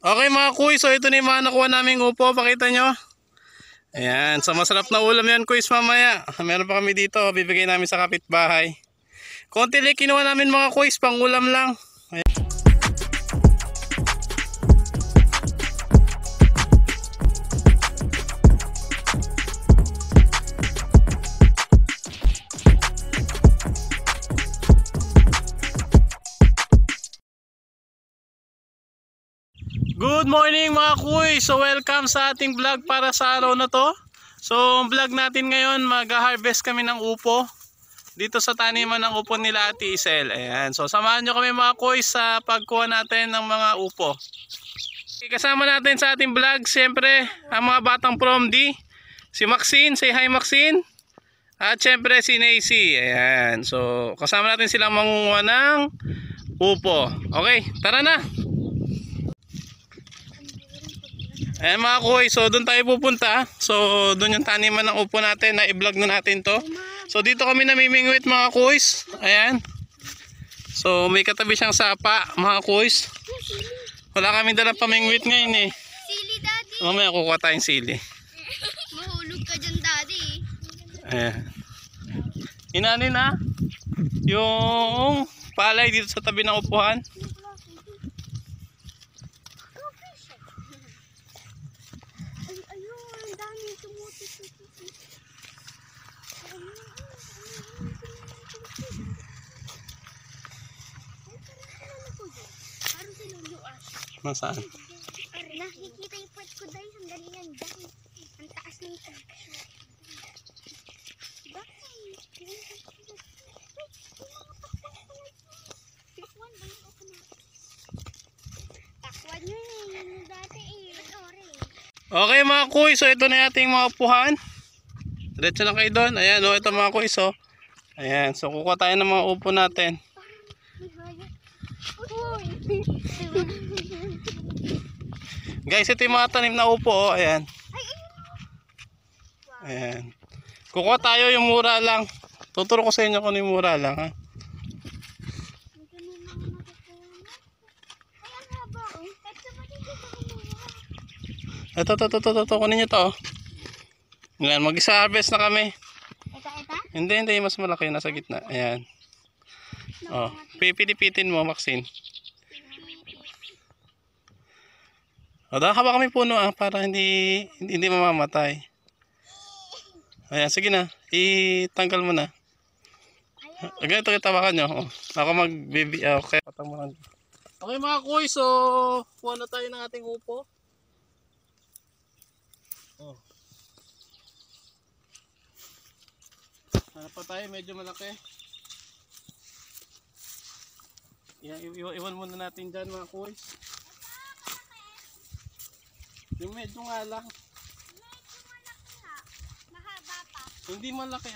Okay mga kuy, so ito na yung mga nakuha naming upo. Pakita nyo. Ayan, so masarap na ulam yan kuys mamaya. Meron pa kami dito, bibigay namin sa kapitbahay. Konti lang kinuha namin mga kuys, pang ulam lang. Ayan. Good morning mga kuy! So welcome sa ating vlog para sa araw na to. So vlog natin ngayon, mag-harvest kami ng upo dito sa taniman ng upo nila Ate Isel. Ayan. So samahan nyo kami mga kuy sa pagkuha natin ng mga upo. Kasama natin sa ating vlog siyempre ang mga batang prom D. Si Maxine, say hi Maxine. At siyempre si Nacy. Ayan. So kasama natin silang mangunguha ng upo. Okay, tara na! Ayan mga kuy, so doon tayo pupunta. So doon yung taniman ng upo natin, na i-vlog na natin to. So dito kami namimingwit mga kuys. Ayan. So may katabi siyang sapa mga kuys. Wala kami dalang pamingwit ngayon eh. Sili daddy. Mamaya kukuha tayong sili. Mahulog ka dyan daddy. Ayan. Inanin na yung palay dito sa tabi ng upuhan. Ayun, dami tumuti. Nasaan? Nakikita yung puwet ko dahil sandali lang dyan. Ang taas ng tag. Takwan nyo eh. Yung dati eh. Sorry. Okay mga kuy, so ito na ating mga upuhan. Diretso lang kayo doon. Ayan o, ito mga kuy. So, ayan, so kukuha tayo ng mga upo natin. Guys, ito yung mga tanim na upo o. Ayan. Ayan. Kukuha tayo yung mura lang. Tuturo ko sa inyo kung yung mura lang ha. Ito, kunin nyo to. Ayan, mag-isa harvest na kami. Ito? Hindi, mas malaki, nasa gitna. Ayan. Oh, pipilipitin mo, Maxine. O, haba kami puno para hindi mamamatay. Ayan, sige na. Itanggal mo na. Ganito kitawakan nyo. Oh, ako mag-baby. Okay, patang okay mga kuy, so kuha na tayo ng ating upo. Oh. Hanap pa tayo, medyo malaki. Iwan muna natin dyan mga kuy. Yung medyo nga lang. Medyo malaki nga. Mahaba pa. Hindi malaki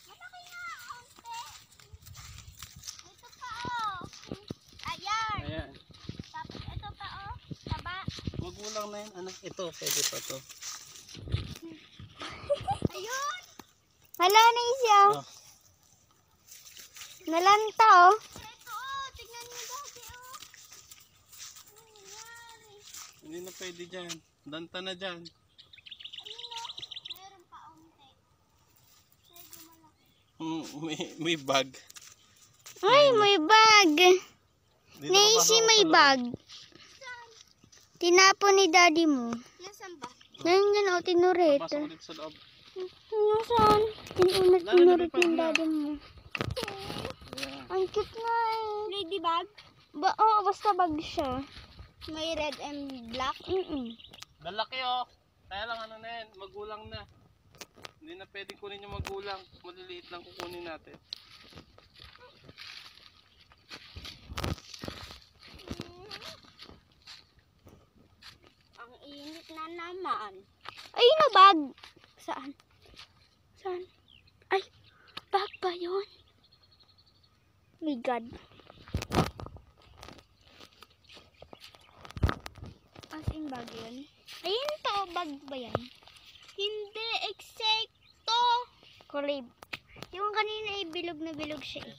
Malaki nga. Onte. Ito pa oh. Ayan. Ayan. Tapos ito pa oh. Taba. Magulang na yun. Anak, ito. Pwede pa to. Ayun. Hala na siya. Oh. Nalanta oh. Ito oh. Tignan niyo dati oh. Ano nangyari? Hindi na pwede dyan. Danta na dyan. Ayun oh. Meron pa onte. Medyo malaki. May bag. Ay, may bag. Dito Nacy, ka may sa loob. bag. Tinapon ni daddy mo. Nasaan ba? Nandiyan o, tinurit. Pasok ulit sa loob. Nasaan? Tinurit Lalabas ng na. daddy mo. Ayan. Ang cute nga eh. Ladybug? Oo, basta bag siya. May red and black? Lalaki oh. Kaya lang ano na yan. Magulang na. Hindi na pwede kunin yung magulang. Maliliit lang kukunin natin. Ang init na naman. Ayun na bag. Saan? Saan? Ay, bag ba yun? My God. As in bag yun? Ayun to, bag ba yan? Hindi, eksekto. Kulay. Yung kanina ay bilog na bilog siya eh.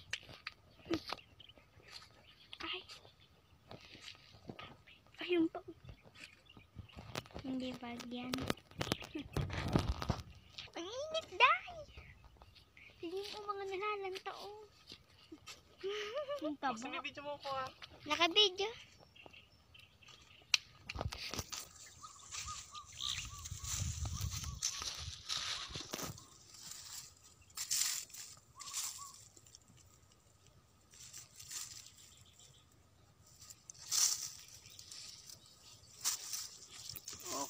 Ay. Ayun pa. Hindi bag yan. Ang init dahil. Tingin mo mga nalalanta oh. Ang taba. Video mo ko ha. Naka-video.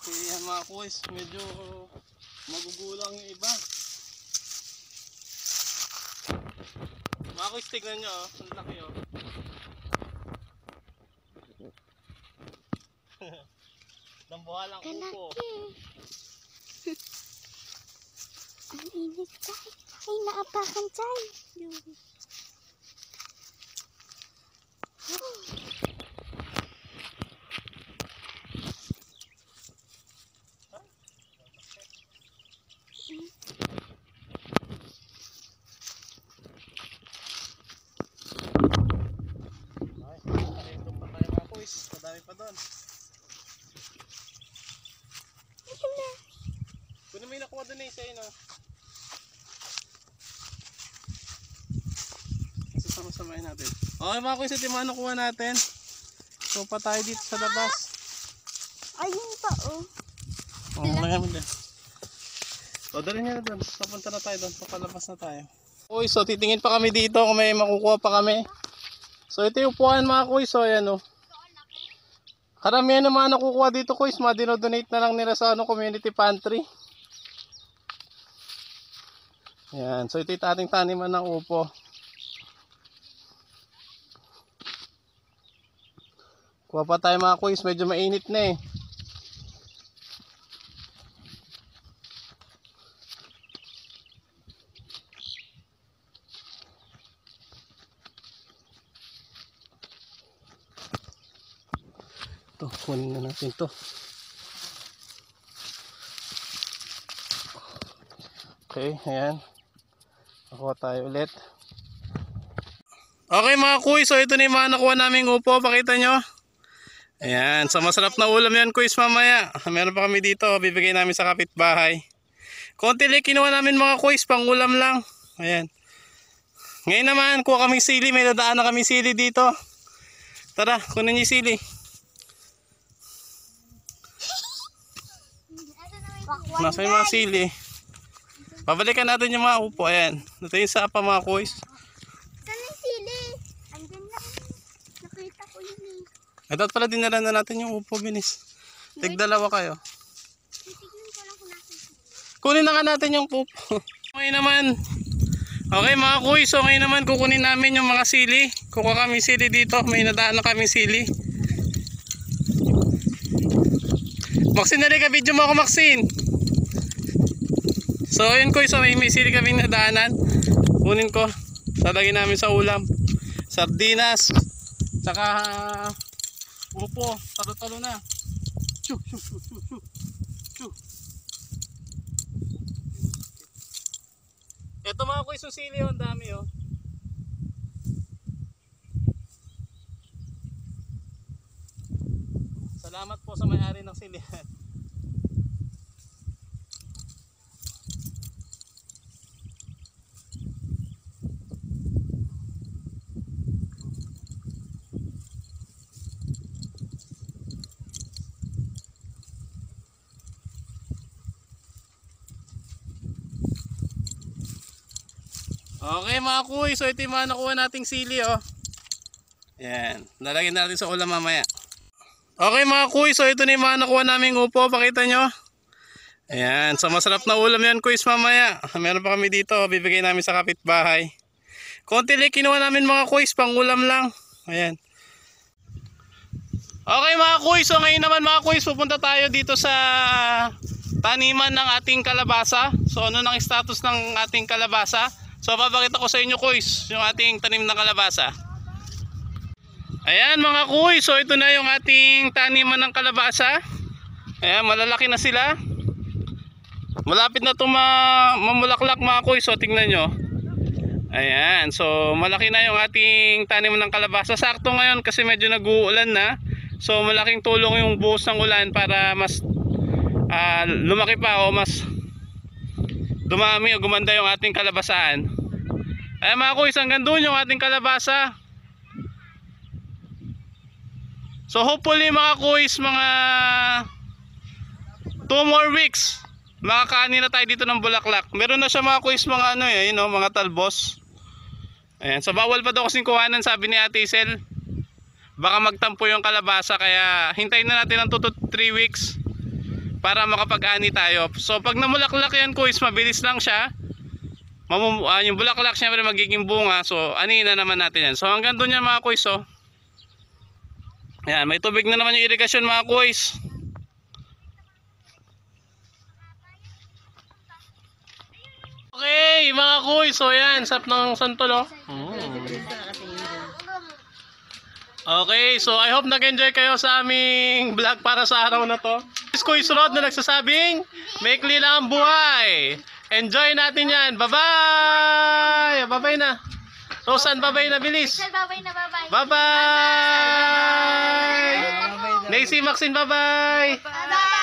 Okay yan mga kuys, medyo magugulang yung iba. Mga kuys, tignan nyo oh, ang laki oh. Dambuhalang upo. Kalaki. Ang init tayo. Ay, naapakan tayo. Ay, ito pa tayo mga kuys, madami pa doon. Kunin mo yung nakuha doon eh, sa'yo no. Sasama-samahin natin. Okay mga kuys, ito yung mga nakuha natin. So pa tayo dito sa labas. Ayun pa oh. Oo, lagyan mo din. O, dali niya na doon. Papunta na tayo doon. Papalabas na tayo. Uy, so titingin pa kami dito kung may makukuha pa kami. So ito yung upuan mga kuys. So ayan o. Karamihan naman nakukuha dito kuys. Dinodonate na lang nila sa community pantry. Ayan. So ito yung ating taniman ng upo. Kuha pa tayo mga kuys. Medyo mainit na eh. Ito, kunin na natin to. Okay, ayan. Nakuha tayo ulit. Okay mga kuy, so ito na yung mga nakuha naming upo. Pakita nyo. Ayan, so masarap na ulam yan kuys mamaya. Meron pa kami dito, bibigay namin sa kapitbahay. Konti lang kinuha namin mga kuys, pang ulam lang. Ayan. Ngayon naman, kuha kaming sili. May dadaan na kaming sili dito. Tara, kunin niyo yung sili. Nasa yung mga sili. Babalikan natin yung mga upo. Ayan. Ito yung sapa mga kuys. Saan yung sili? Andun lang. Nakita ko yun eh. Ito pala dinala na natin yung upo, binis. Tigdalawa kayo. Titignan ko lang kung nasa sili. Kunin na nga natin yung upo. Okay naman. Okay mga kuys. So ngayon naman kukunin namin yung mga sili. Kukuha kami sili dito. May nadaan na kami sili. Maxine, nalika, video mo ako Maxine. So yun kuys, so may sili kaming nadaanan. Kunin ko, lalagyan namin sa ulam. Sardinas, tsaka upo, talo-talo na. Shoo, shoo, shoo, shoo, shoo. Shoo. Ito mga kuys, yung sili, ang dami oh. Salamat po sa may-ari ng sili. Okay mga kuy, so ito yung mga nakuha nating sili oh. Yan, lalagyan natin sa ulam mamaya. Okay mga kuy, so ito na yung mga nakuha naming upo, pakita nyo. Ayan, so masarap na ulam yan kuys mamaya. Meron pa kami dito, bibigay namin sa kapitbahay. Konti lang kinuha namin mga kuys, pang ulam lang. Ayan. Okay mga kuys, so ngayon naman mga kuys, pupunta tayo dito sa taniman ng ating kalabasa. So ano nang status ng ating kalabasa? So papakita ko sa inyo kuys, yung ating tanim ng kalabasa. Ayan mga kuys, so ito na yung ating taniman ng kalabasa. Ayan, malalaki na sila. Malapit na ito mamulaklak mga kuys, so tingnan nyo. Ayan, so malaki na yung ating taniman ng kalabasa. Sakto ngayon kasi medyo nag-uulan na. So malaking tulong yung buhos ng ulan para mas lumaki pa o mas dumami o gumanda yung ating kalabasan. Ay mga kuys, hanggang doon yung ating kalabasa. So hopefully mga kuys, mga 2 more weeks makakaani na tayo dito ng bulaklak. Meron na siya mga kuys, mga ano eh, mga talbos. Ayan, so bawal pa daw kasing kuhanan, sabi ni Ate Isel. Baka magtampo yung kalabasa, kaya hintayin na natin ng 2 to 3 weeks para makapag-ani tayo. So pag namulaklak yan kuys, mabilis lang siya. Yung bulaklak syempre magiging bunga, so anihin na naman natin yan. So hanggang doon yan mga kuys. So ayan, may tubig na naman yung irigasyon mga kuys. Okay mga kuys, so yan, sap ng santol. Okay, so I hope nag-enjoy kayo sa aming vlog para sa araw na to. Kuys Rod na nagsasabing, maikli lang ang buhay. Enjoy natin yan. Bye-bye! Bye-bye na. Rosan, bye-bye na, bilis. Bye-bye na, bye-bye. Bye-bye! Nancy, Maxine, bye-bye! Bye-bye.